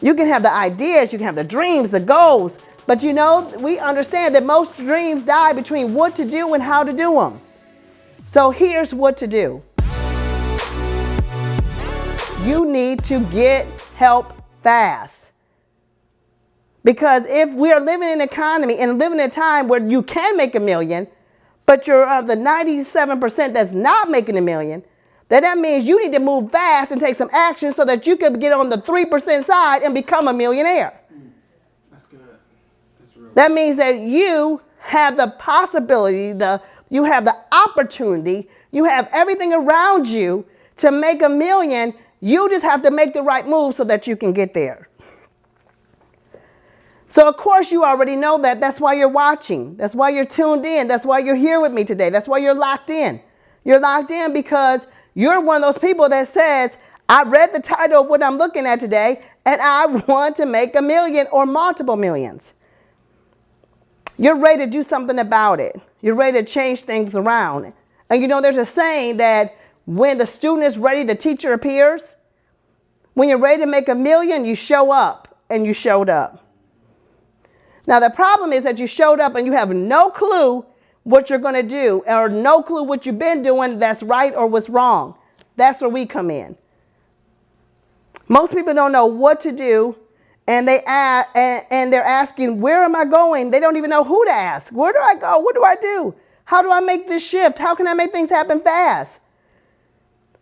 You can have the ideas, you can have the dreams, the goals, but you know, we understand that most dreams die between what to do and how to do them. So here's what to do. You need to get help fast. Because if we are living in an economy and living in a time where you can make $1 million, but you're of the 97% that's not making $1 million, then that means you need to move fast and take some action so that you can get on the 3% side and become a millionaire. That's good. That's real. That means that you have the possibility, you have the opportunity, you have everything around you to make $1 million. You just have to make the right move so that you can get there. So of course you already know that. That's why you're watching. That's why you're tuned in. That's why you're here with me today. That's why you're locked in. You're locked in because you're one of those people that says, I read the title of what I'm looking at today and I want to make $1 million or multiple millions. You're ready to do something about it. You're ready to change things around. And you know, there's a saying that when the student is ready, the teacher appears. When you're ready to make $1 million, you show up, and you showed up. Now, the problem is that you showed up and you have no clue what you're going to do or no clue what you've been doing that's right or what's wrong. That's where we come in. Most people don't know what to do, and they're asking, where am I going? They don't even know who to ask. Where do I go? What do I do? How do I make this shift? How can I make things happen fast?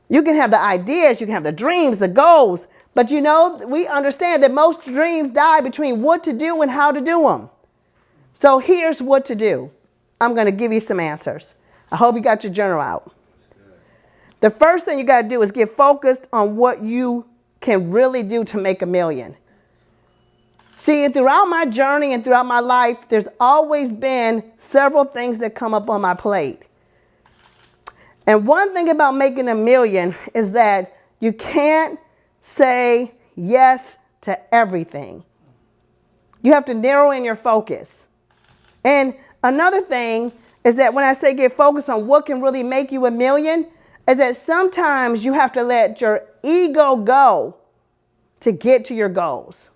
You can have the ideas, you can have the dreams, the goals, but you know, we understand that most dreams die between what to do and how to do them. So here's what to do. I'm going to give you some answers. I hope you got your journal out. The first thing you got to do is get focused on what you can really do to make $1 million. See, throughout my journey and throughout my life, there's always been several things that come up on my plate. And one thing about making $1 million is that you can't say yes to everything. You have to narrow in your focus. And another thing is that when I say get focused on what can really make you $1 million, is that sometimes you have to let your ego go to get to your goals.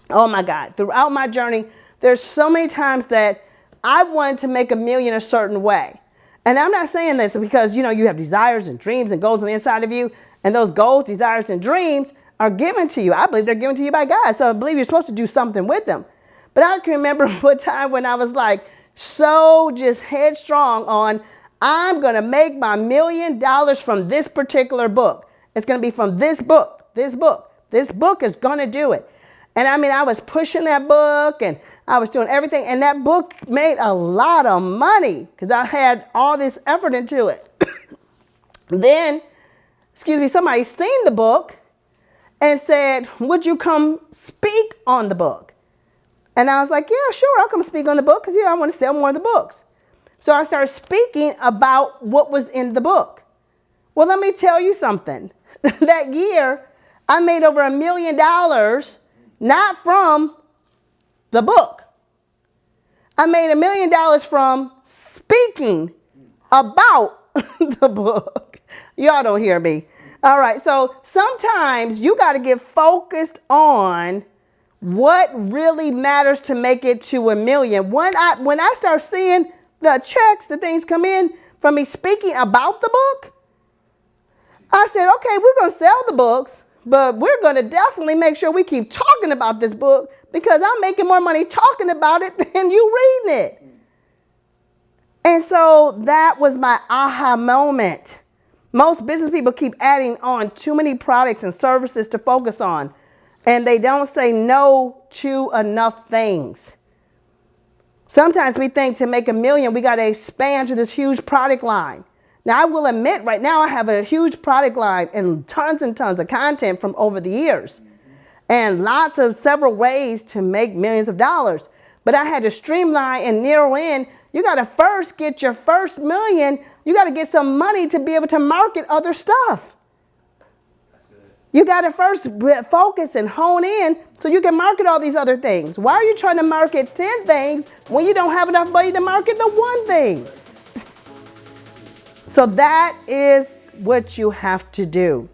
Oh my God, throughout my journey, there's so many times that I wanted to make $1 million a certain way. And I'm not saying this because, you know, you have desires and dreams and goals on the inside of you, and those goals, desires, and dreams are given to you. I believe they're given to you by God, so I believe you're supposed to do something with them. But I can remember one time when I was like so just headstrong on, I'm going to make my $1 million from this particular book. It's going to be from this book, this book. This book is going to do it. And I mean, I was pushing that book and I was doing everything. And that book made a lot of money because I had all this effort into it. Then, somebody seen the book and said, would you come speak on the book? And I was like, yeah, sure, I'll come speak on the book because, I want to sell more of the books. So I started speaking about what was in the book. Well, let me tell you something. That year, I made over $1 million. Not from the book. I made $1 million from speaking about the book. Y'all don't hear me. All right. So sometimes you got to get focused on what really matters to make it to $1 million. When I start seeing the checks, the things come in from me speaking about the book, I said, okay, we're going to sell the books. But we're going to definitely make sure we keep talking about this book because I'm making more money talking about it than you reading it. And so that was my aha moment. Most business people keep adding on too many products and services to focus on, and they don't say no to enough things. Sometimes we think to make $1 million, we got to expand to this huge product line. Now, I will admit right now I have a huge product line and tons of content from over the years and several ways to make millions of dollars. But I had to streamline and narrow in. You got to first get your first $1 million. You got to get some money to be able to market other stuff. That's good. You got to first focus and hone in so you can market all these other things. Why are you trying to market 10 things when you don't have enough money to market the one thing? So that is what you have to do.